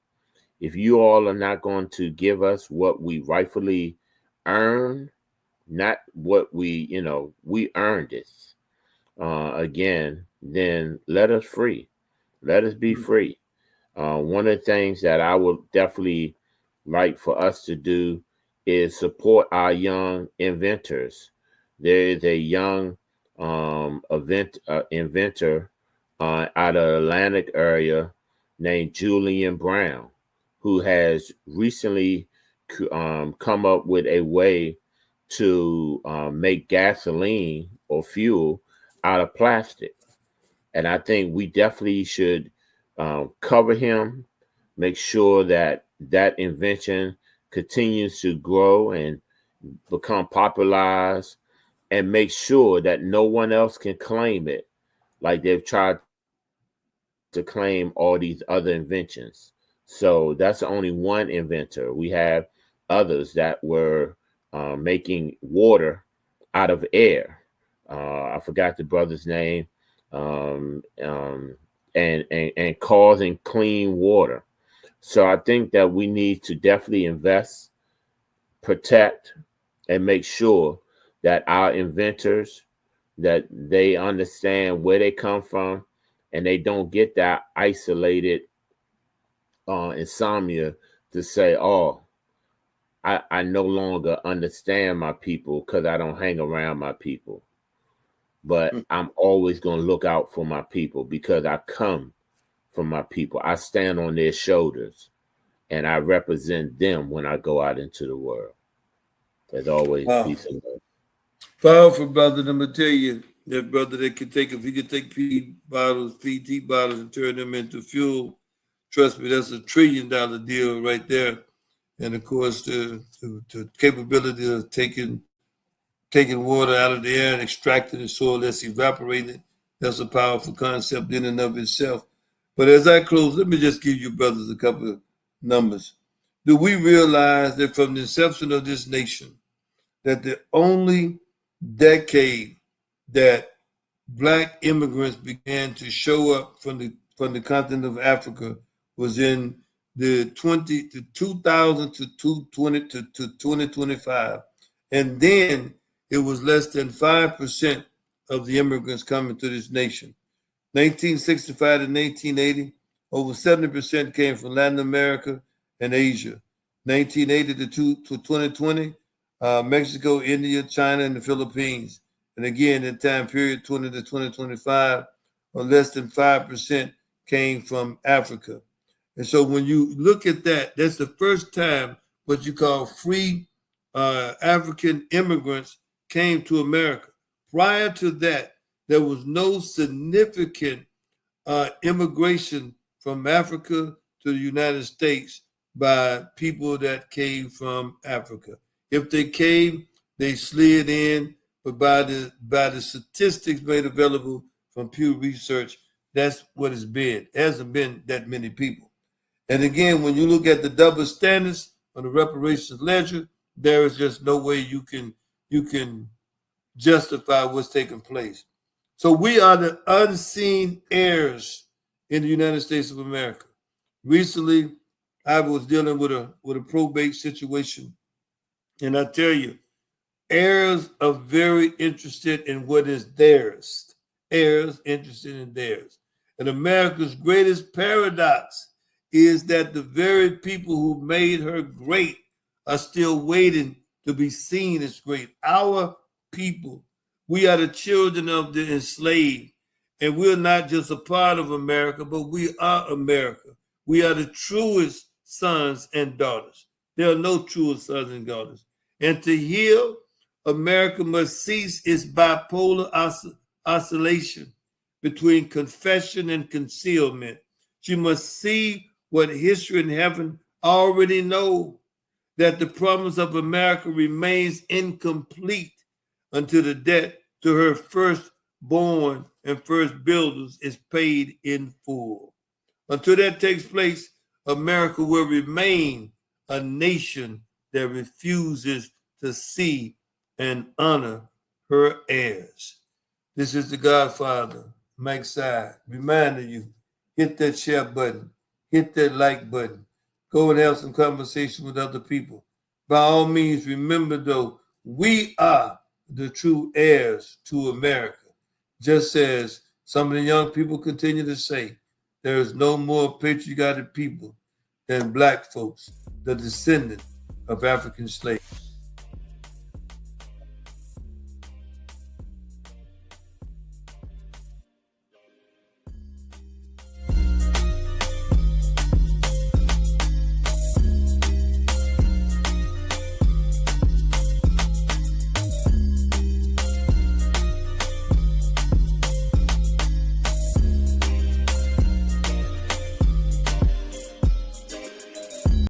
If you all are not going to give us what we rightfully earn, not what we earned it. Again, then let us free. Let us be free. One of the things that I would definitely like for us to do is support our young inventors. There is a young inventor out of the Atlantic area named Julian Brown, who has recently come up with a way to make gasoline or fuel out of plastic. And I think we definitely should cover him, make sure that that invention continues to grow and become popularized, and make sure that no one else can claim it like they've tried to claim all these other inventions. So that's only one inventor. We have others that were making water out of air. I forgot the brother's name, and causing clean water. So I think that we need to definitely invest, protect, and make sure that our inventors, that they understand where they come from, and they don't get that isolated insomnia to say, oh, I no longer understand my people because I don't hang around my people. But I'm always going to look out for my people because I come from my people. I stand on their shoulders and I represent them when I go out into the world. As always, peace and love. Powerful, brother. And I'm going to tell you, that brother that can take, if he could take PT bottles and turn them into fuel, trust me, that's $1 trillion deal right there. And of course, the capability of taking water out of the air and extracting the soil that's evaporated, that's a powerful concept in and of itself. But as I close, let me just give you brothers a couple of numbers. Do we realize that from the inception of this nation, that the only decade that Black immigrants began to show up from the continent of Africa was in the 2000 to 2020 to 2025, and then it was less than 5% of the immigrants coming to this nation. 1965 to 1980, over 70% came from Latin America and Asia. 1980 to 2020, Mexico, India, China, and the Philippines. And again, in time period 20 to 2025, less than 5% came from Africa. And so when you look at that, that's the first time what you call free African immigrants came to America. Prior to that, there was no significant immigration from Africa to the United States by people that came from Africa. If they came, they slid in, but by the statistics made available from Pew Research, that's what it's been. It hasn't been that many people. And again, when you look at the double standards on the reparations ledger, there is just no way you can justify what's taking place. So we are the unseen heirs in the United States of America. Recently, I was dealing with a probate situation, and I tell you, heirs are very interested in what is theirs. Heirs interested in theirs. And America's greatest paradox is that the very people who made her great are still waiting to be seen as great. Our people, we are the children of the enslaved, and we're not just a part of America, but we are America. We are the truest sons and daughters. There are no truer sons and daughters. And to heal, America must cease its bipolar oscillation between confession and concealment. She must see what history and heaven already know, that the promise of America remains incomplete until the debt to her firstborn and first builders is paid in full. Until that takes place, America will remain a nation that refuses to see and honor her heirs. This is the Godfather, Mike Side, reminding you, hit that share button, hit that like button, go and have some conversation with other people. By all means, remember though, we are the true heirs to America. Just as some of the young people continue to say, there is no more patriotic people than Black folks, the descendant of African slaves.